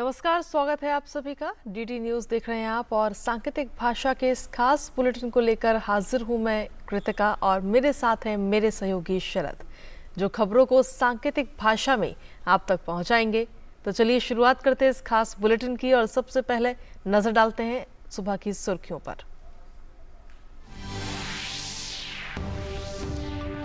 नमस्कार, स्वागत है आप सभी का। डीडी न्यूज देख रहे हैं आप और सांकेतिक भाषा के इस खास बुलेटिन को लेकर हाजिर हूं मैं कृतिका और मेरे साथ हैं मेरे सहयोगी शरद, जो खबरों को सांकेतिक भाषा में आप तक पहुंचाएंगे। तो चलिए शुरुआत करते हैं इस खास बुलेटिन की और सबसे पहले नजर डालते हैं सुबह की सुर्खियों पर।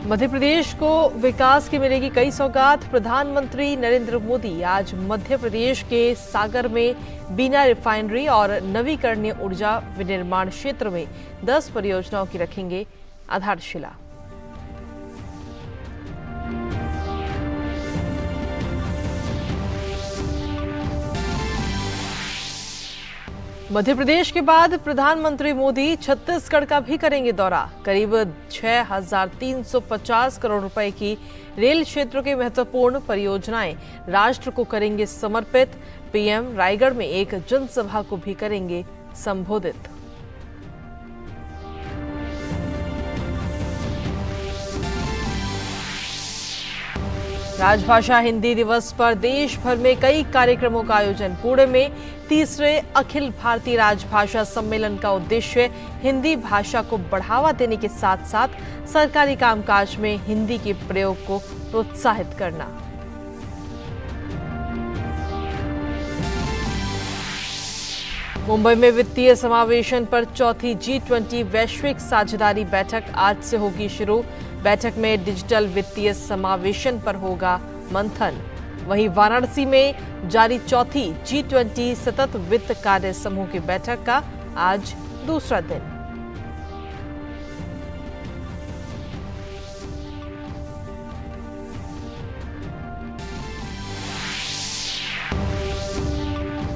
मध्य प्रदेश को विकास की मिलेगी कई सौगात। प्रधानमंत्री नरेंद्र मोदी आज मध्य प्रदेश के सागर में बीना रिफाइनरी और नवीकरणीय ऊर्जा विनिर्माण क्षेत्र में 10 परियोजनाओं की रखेंगे आधारशिला। मध्य प्रदेश के बाद प्रधानमंत्री मोदी छत्तीसगढ़ का भी करेंगे दौरा। करीब 6,350 करोड़ रुपए की रेल क्षेत्र की महत्वपूर्ण परियोजनाएं राष्ट्र को करेंगे समर्पित। पीएम रायगढ़ में एक जनसभा को भी करेंगे संबोधित। राजभाषा हिंदी दिवस पर देश भर में कई कार्यक्रमों का आयोजन। पुणे में तीसरे अखिल भारतीय राजभाषा सम्मेलन का उद्देश्य हिंदी भाषा को बढ़ावा देने के साथ साथ सरकारी कामकाज में हिंदी के प्रयोग को प्रोत्साहित करना। मुंबई में वित्तीय समावेशन पर चौथी G20 वैश्विक साझेदारी बैठक आज से होगी शुरू। बैठक में डिजिटल वित्तीय समावेशन पर होगा मंथन। वहीं वाराणसी में जारी चौथी G20 सतत वित्त कार्य समूह की बैठक का आज दूसरा दिन।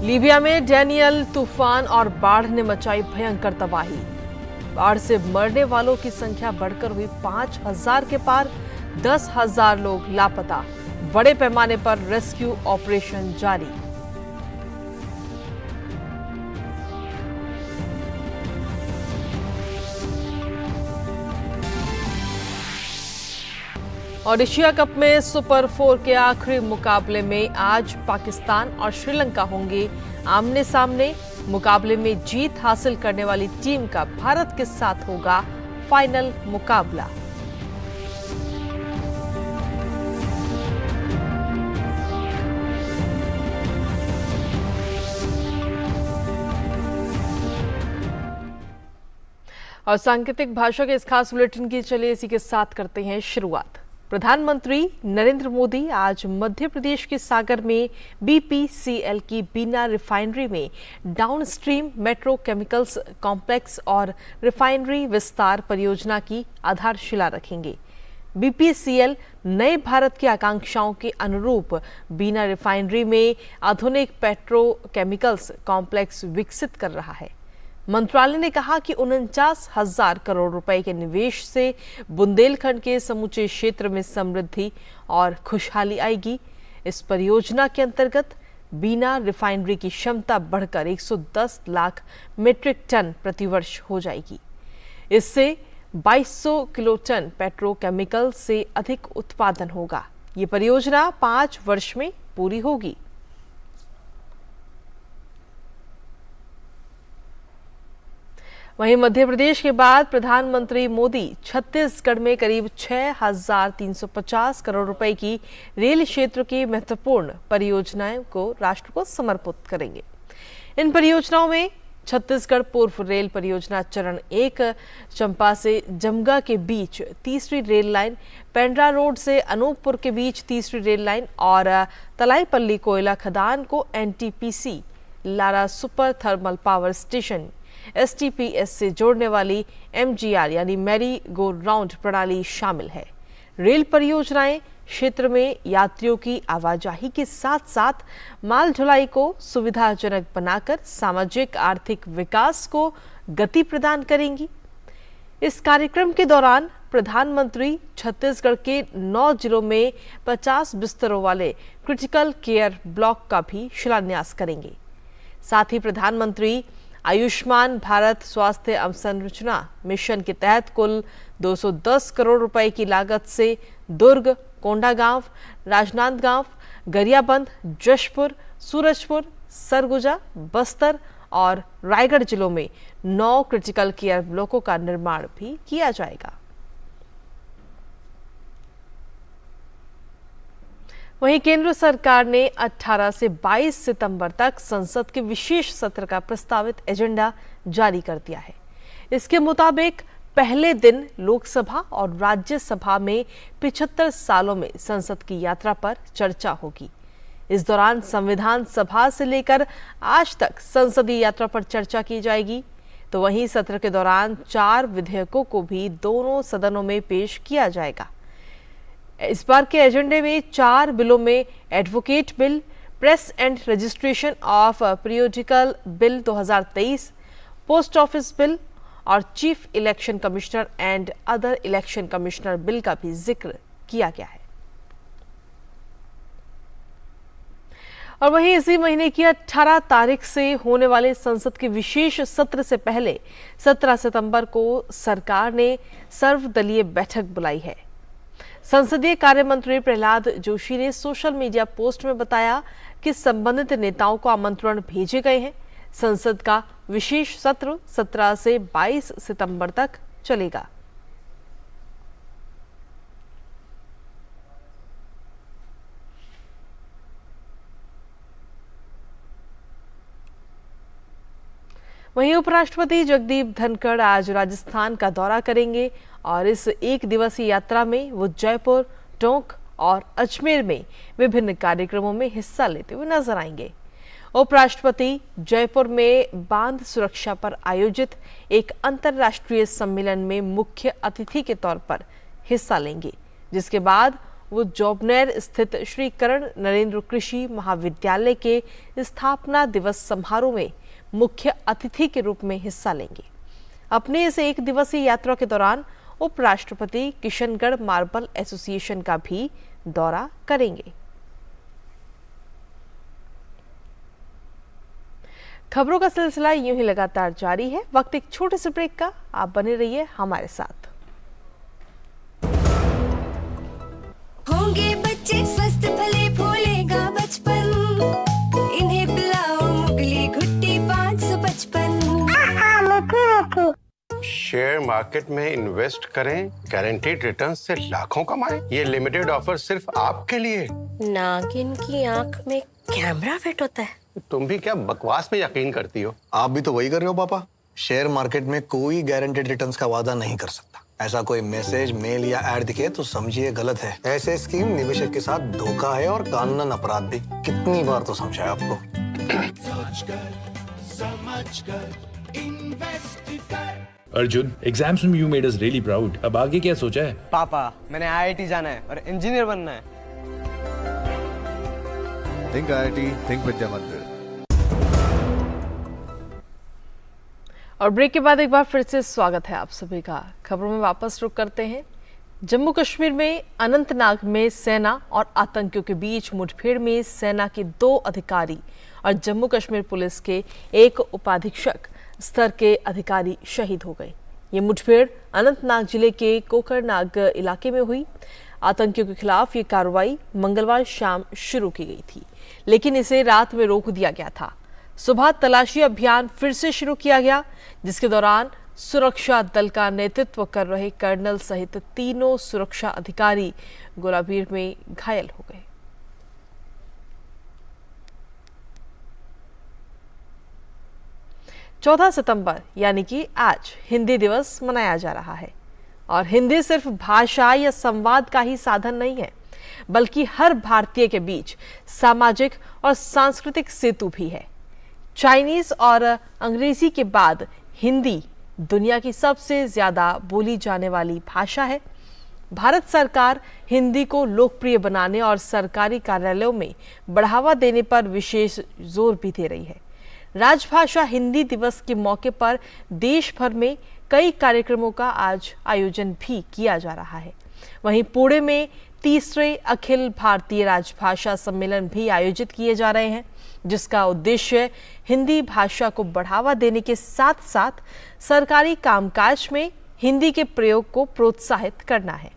लीबिया में डैनियल तूफान और बाढ़ ने मचाई भयंकर तबाही। बाढ़ से मरने वालों की संख्या बढ़कर हुई 5,000 के पार। 10,000 लोग लापता। बड़े पैमाने पर रेस्क्यू ऑपरेशन जारी। और एशिया कप में सुपर 4 के आखिरी मुकाबले में आज पाकिस्तान और श्रीलंका होंगे आमने सामने। मुकाबले में जीत हासिल करने वाली टीम का भारत के साथ होगा फाइनल मुकाबला। और सांकेतिक भाषा के इस खास बुलेटिन की चलिए इसी के साथ करते हैं शुरुआत। प्रधानमंत्री नरेंद्र मोदी आज मध्य प्रदेश के सागर में BPCL की बीना रिफाइनरी में डाउनस्ट्रीम मेट्रो केमिकल्स कॉम्प्लेक्स और रिफाइनरी विस्तार परियोजना की आधारशिला रखेंगे। BPCL नए भारत की आकांक्षाओं के अनुरूप बीना रिफाइनरी में आधुनिक पेट्रोकेमिकल्स कॉम्प्लेक्स विकसित कर रहा है। मंत्रालय ने कहा कि 49,000 करोड़ रुपए के निवेश से बुंदेलखंड के समूचे क्षेत्र में समृद्धि और खुशहाली आएगी। इस परियोजना के अंतर्गत बीना रिफाइनरी की क्षमता बढ़कर 110 लाख मीट्रिक टन प्रतिवर्ष हो जाएगी। इससे 2200 किलोटन पेट्रोकेमिकल से अधिक उत्पादन होगा। ये परियोजना 5 वर्ष में पूरी होगी। वहीं मध्य प्रदेश के बाद प्रधानमंत्री मोदी छत्तीसगढ़ में करीब 6,350 करोड़ रुपए की रेल क्षेत्र की महत्वपूर्ण परियोजनाओं को राष्ट्र को समर्पित करेंगे। इन परियोजनाओं में छत्तीसगढ़ पूर्व रेल परियोजना चरण 1 चंपा से जमगा के बीच तीसरी रेल लाइन, पेंड्रा रोड से अनूपपुर के बीच तीसरी रेल लाइन और तलाईपल्ली कोयला खदान को NTPC Lara super thermal power station STPS से जोड़ने वाली MGR यानी मैरी गो राउंड प्रणाली शामिल है। रेल परियोजनाएं क्षेत्र में यात्रियों की आवाजाही के साथ साथ माल ढुलाई को सुविधाजनक बनाकर सामाजिक आर्थिक विकास को गति प्रदान करेंगी। इस कार्यक्रम के दौरान प्रधानमंत्री छत्तीसगढ़ के 9 जिलों में 50 बिस्तरों वाले क्रिटिकल केयर ब्लॉक का भी शिलान्यास करेंगे। साथ ही प्रधानमंत्री आयुष्मान भारत स्वास्थ्य अवसंरचना मिशन के तहत कुल 210 करोड़ रुपए की लागत से दुर्ग, कोंडागांव, राजनांदगांव, गरियाबंद, जशपुर, सूरजपुर, सरगुजा, बस्तर और रायगढ़ जिलों में 9 क्रिटिकल केयर ब्लॉकों का निर्माण भी किया जाएगा। वहीं केंद्र सरकार ने 18 से 22 सितंबर तक संसद के विशेष सत्र का प्रस्तावित एजेंडा जारी कर दिया है। इसके मुताबिक पहले दिन लोकसभा और राज्यसभा में 75 सालों में संसद की यात्रा पर चर्चा होगी। इस दौरान संविधान सभा से लेकर आज तक संसदीय यात्रा पर चर्चा की जाएगी। तो वहीं सत्र के दौरान 4 विधेयकों को भी दोनों सदनों में पेश किया जाएगा। इस बार के एजेंडे में 4 बिलों में advocate bill, press and registration of periodical bill 2023, post office bill और chief election commissioner and other election commissioner bill का भी जिक्र किया गया है। और वहीं इसी महीने की 18 तारीख से होने वाले संसद के विशेष सत्र से पहले 17 सितंबर को सरकार ने सर्वदलीय बैठक बुलाई है। संसदीय कार्य मंत्री प्रहलाद जोशी ने सोशल मीडिया पोस्ट में बताया कि संबंधित नेताओं को आमंत्रण भेजे गए हैं। संसद का विशेष सत्र 17 से 22 सितंबर तक चलेगा। वहीं उपराष्ट्रपति जगदीप धनखड़ आज राजस्थान का दौरा करेंगे और इस 1 दिवसीय यात्रा में वो जयपुर, टोंक और अजमेर में विभिन्न कार्यक्रमों में हिस्सा लेते हुए नजर आएंगे। उपराष्ट्रपति जयपुर में बांध सुरक्षा पर आयोजित एक अंतर्राष्ट्रीय सम्मेलन में मुख्य अतिथि के तौर पर हिस्सा लेंगे, जिसके बाद वो जोबनेर स्थित श्री कर्ण नरेंद्र कृषि महाविद्यालय के स्थापना दिवस समारोह में मुख्य अतिथि के रूप में हिस्सा लेंगे। अपने इस 1 दिवसीय यात्रा के दौरान उपराष्ट्रपति किशनगढ़ मार्बल एसोसिएशन का भी दौरा करेंगे। खबरों का सिलसिला यूं ही लगातार जारी है। वक्त एक छोटे से ब्रेक का, आप बने रहिए हमारे साथ। होंगे बच्चे स्वस्थ भले फूलेगा बचपन, इन्हें पिलाओ मुगली घुट्टी 555। शेयर मार्केट में इन्वेस्ट करें, गारंटीड रिटर्न से लाखों कमाएं। ये लिमिटेड ऑफर सिर्फ आपके लिए। नागिन की आंख में कैमरा फिट होता है। तुम भी क्या बकवास में यकीन करती हो? आप भी तो वही कर रहे हो पापा। शेयर मार्केट में कोई गारंटेड रिटर्न्स का वादा नहीं कर सकता। ऐसा कोई मैसेज, मेल या ऐड दिखे तो समझिए गलत है। ऐसे स्कीम निवेशक के साथ धोखा है और कानूनन अपराध भी। कितनी बार तो समझाया आपको। अर्जुन, एग्जाम्स में you made us really proud. अब आगे क्या सोचा है? पापा, मैंने आईआईटी जाना है और इंजीनियर बनना है। Think IIT, think विद्या मंदिर। और ब्रेक के बाद एक बार फिर से स्वागत है आप सभी का। खबरों में वापस रुक करते हैं। जम्मू कश्मीर में अनंतनाग में सेना और आतंकियों के बीच मुठभेड़ में सेना के 2 अधिकारी और जम्मू कश्मीर पुलिस के 1 उपाधीक्षक स्तर के अधिकारी शहीद हो गए। ये मुठभेड़ अनंतनाग जिले के कोकरनाग इलाके में हुई। आतंकियों के खिलाफ ये कार्रवाई मंगलवार शाम शुरू की गई थी, लेकिन इसे रात में रोक दिया गया था। सुबह तलाशी अभियान फिर से शुरू किया गया, जिसके दौरान सुरक्षा दल का नेतृत्व कर रहे कर्नल सहित 3 सुरक्षा अधिकारी गोलाबारी में घायल हो गए। चौदह सितंबर यानी कि आज हिंदी दिवस मनाया जा रहा है। और हिंदी सिर्फ भाषा या संवाद का ही साधन नहीं है, बल्कि हर भारतीय के बीच सामाजिक और सांस्कृतिक सेतु भी है। चाइनीज और अंग्रेजी के बाद हिंदी दुनिया की सबसे ज्यादा बोली जाने वाली भाषा है। भारत सरकार हिंदी को लोकप्रिय बनाने और सरकारी कार्यालयों में बढ़ावा देने पर विशेष जोर भी दे रही है। राजभाषा हिंदी दिवस के मौके पर देश भर में कई कार्यक्रमों का आज आयोजन भी किया जा रहा है। वहीं पुणे में 3रे अखिल भारतीय राजभाषा सम्मेलन भी आयोजित किए जा रहे हैं, जिसका उद्देश्य हिंदी भाषा को बढ़ावा देने के साथ साथ सरकारी कामकाज में हिंदी के प्रयोग को प्रोत्साहित करना है।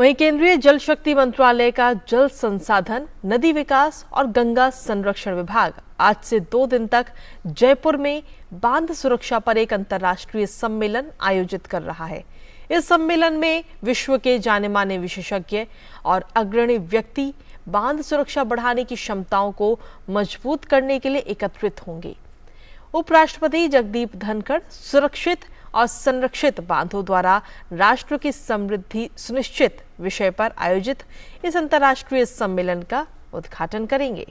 वहीं केंद्रीय जल शक्ति मंत्रालय का जल संसाधन, नदी विकास और गंगा संरक्षण विभाग आज से 2 दिन तक जयपुर में बांध सुरक्षा पर एक अंतर्राष्ट्रीय सम्मेलन आयोजित कर रहा है। इस सम्मेलन में विश्व के जाने माने विशेषज्ञ और अग्रणी व्यक्ति बांध सुरक्षा बढ़ाने की क्षमताओं को मजबूत करने के लिए एकत्रित होंगे। उपराष्ट्रपति जगदीप धनखड़ सुरक्षित और संरक्षित बांधों द्वारा राष्ट्र की समृद्धि सुनिश्चित विषय पर आयोजित इस अंतर्राष्ट्रीय सम्मेलन का उद्घाटन करेंगे।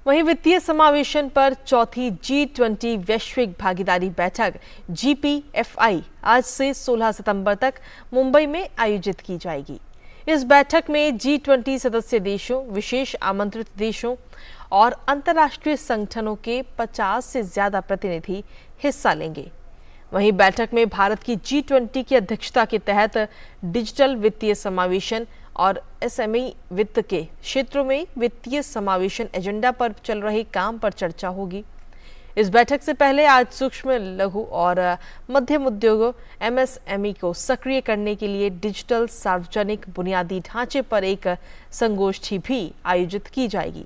वहीं वित्तीय समावेशन पर चौथी G20 वैश्विक भागीदारी बैठक GPFI आज से 16 सितंबर तक मुंबई में आयोजित की जाएगी। इस बैठक में G20 सदस्य देशों, विशेष आमंत्रित देशों और अंतर्राष्ट्रीय संगठनों के 50 से ज्यादा प्रतिनिधि हिस्सा लेंगे। वहीं बैठक में भारत की G20 की अध्यक्षता के तहत डिजिटल वित्तीय समावेशन और SME वित्त के क्षेत्रों में वित्तीय समावेशन एजेंडा पर चल रहे काम पर चर्चा होगी। इस बैठक से पहले आज सूक्ष्म, लघु और मध्यम उद्योग MSME को सक्रिय करने के लिए डिजिटल सार्वजनिक बुनियादी ढांचे पर एक संगोष्ठी भी आयोजित की जाएगी।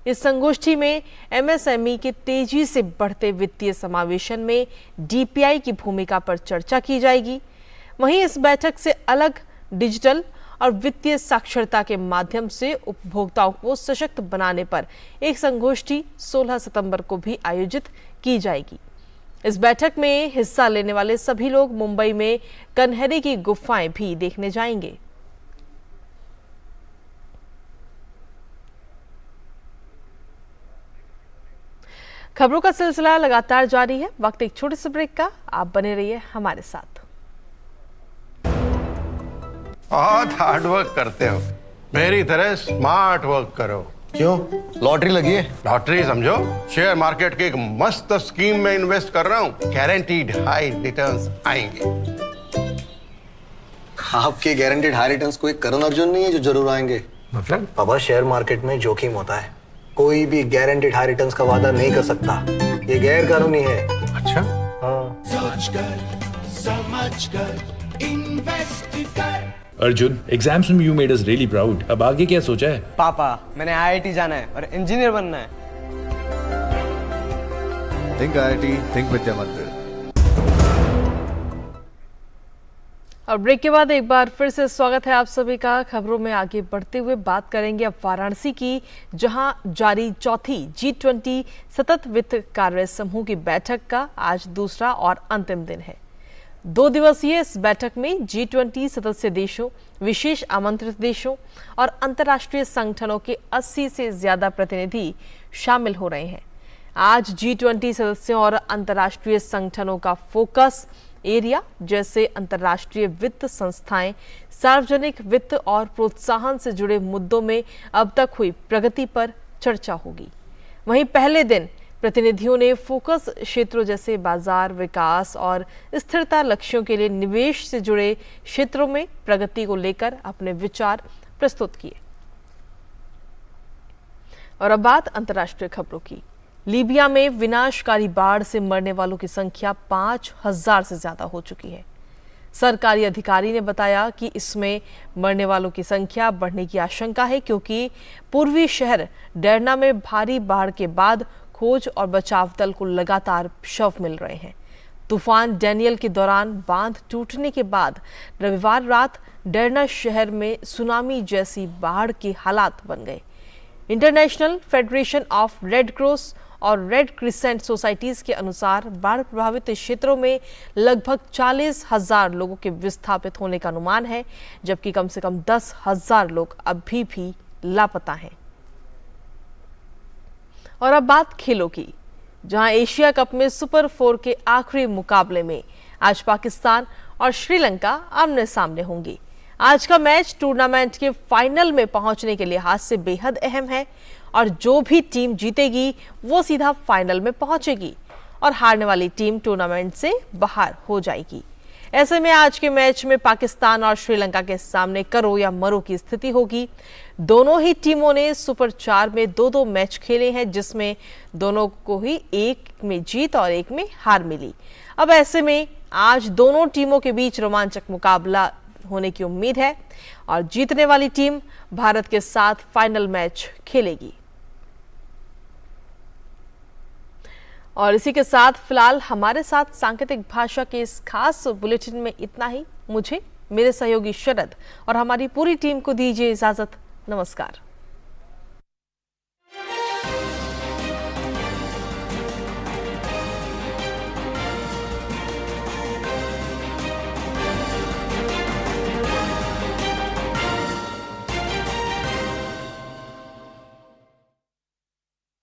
इस संगोष्ठी में MSME के तेजी से बढ़ते वित्तीय समावेशन में DPI की भूमिका पर चर्चा की जाएगी। वहीं इस बैठक से अलग डिजिटल और वित्तीय साक्षरता के माध्यम से उपभोक्ताओं को सशक्त बनाने पर एक संगोष्ठी 16 सितंबर को भी आयोजित की जाएगी। इस बैठक में हिस्सा लेने वाले सभी लोग मुंबई में कन्हैया की गुफाएं भी देखने जाएंगे। खबरों का सिलसिला लगातार जारी है। वक्त एक छोटे से ब्रेक का, आप बने रहिए हमारे साथ। बहुत हार्ड वर्क करते हो, मेरी तरह स्मार्ट वर्क करो। क्यों? लॉटरी लगी है? लॉटरी समझो, शेयर मार्केट की एक मस्त स्कीम में इन्वेस्ट कर रहा हूँ, गारंटीड हाई रिटर्न्स आएंगे। आपके गारंटीड हाई रिटर्न्स कोई करण अर्जुन नहीं है जो जरूर आएंगे। मतलब? बाबा, शेयर मार्केट में जोखिम होता है, कोई भी गारंटीड हाई रिटर्न्स का वादा नहीं कर सकता, ये गैर कानूनी है। अच्छा? हाँ। अर्जुन, एग्जाम्स में you made us really proud. अब आगे क्या सोचा है? पापा, मैंने IIT जाना है और इंजीनियर बनना है। Think IIT, think विद्या मंदिर। और ब्रेक के बाद एक बार फिर से स्वागत है आप सभी का। खबरों में आगे बढ़ते हुए बात करेंगे अब वाराणसी की, जहां जारी चौथी G20 सतत वित्त कार्य समूह की बैठक का आज दूसरा और अंतिम दिन है। 2 दिवसीय इस बैठक में G20 सदस्य देशों, विशेष आमंत्रित देशों और अंतर्राष्ट्रीय संगठनों के 80 से ज्यादा प्रतिनिधि शामिल हो रहे हैं। आज G20 सदस्यों और अंतर्राष्ट्रीय संगठनों का फोकस एरिया जैसे अंतर्राष्ट्रीय वित्त संस्थाएं, सार्वजनिक वित्त और प्रोत्साहन से जुड़े मुद्दों में अब तक हुई प्रगति पर चर्चा होगी। वहीं पहले दिन प्रतिनिधियों ने फोकस क्षेत्रों जैसे बाजार विकास और स्थिरता लक्ष्यों के लिए निवेश से जुड़े क्षेत्रों में प्रगति को लेकर अपने विचार प्रस्तुत किए। और अब बात अंतर्राष्ट्रीय खबरों की। लीबिया में विनाशकारी बाढ़ से मरने वालों की संख्या 5000 से ज्यादा हो चुकी है। सरकारी अधिकारी ने बताया कि इसमें मरने वालों की संख्या बढ़ने की आशंका है, क्योंकि पूर्वी शहर डेरना में भारी बाढ़ के बाद खोज और बचाव दल को लगातार शव मिल रहे हैं। तूफान डैनियल के दौरान बांध टूटने के बाद रविवार रात डेरना शहर में सुनामी जैसी बाढ़ के हालात बन गए। International federation of red cross और रेड क्रिसेंट सोसाइटीज के अनुसार बाढ़ प्रभावित क्षेत्रों में लगभग 40,000 लोगों के विस्थापित होने का अनुमान है, जबकि कम से कम 10,000 लोग अभी भी लापता हैं। और अब बात खेलों की, जहां एशिया कप में सुपर 4 के आखिरी मुकाबले में आज पाकिस्तान और श्रीलंका आमने सामने होंगी। आज का मैच टूर्नामेंट के फाइनल में पहुंचने के लिहाज से बेहद अहम है और जो भी टीम जीतेगी वो सीधा फाइनल में पहुंचेगी और हारने वाली टीम टूर्नामेंट से बाहर हो जाएगी। ऐसे में आज के मैच में पाकिस्तान और श्रीलंका के सामने करो या मरो की स्थिति होगी। दोनों ही टीमों ने सुपर 4 में 2-2 मैच खेले हैं, जिसमें दोनों को ही एक में जीत और एक में हार मिली। अब ऐसे में आज दोनों टीमों के बीच रोमांचक मुकाबला होने की उम्मीद है और जीतने वाली टीम भारत के साथ फाइनल मैच खेलेगी। और इसी के साथ फिलहाल हमारे साथ सांकेतिक भाषा के इस खास बुलेटिन में इतना ही। मुझे, मेरे सहयोगी शरद और हमारी पूरी टीम को दीजिए इजाजत। नमस्कार।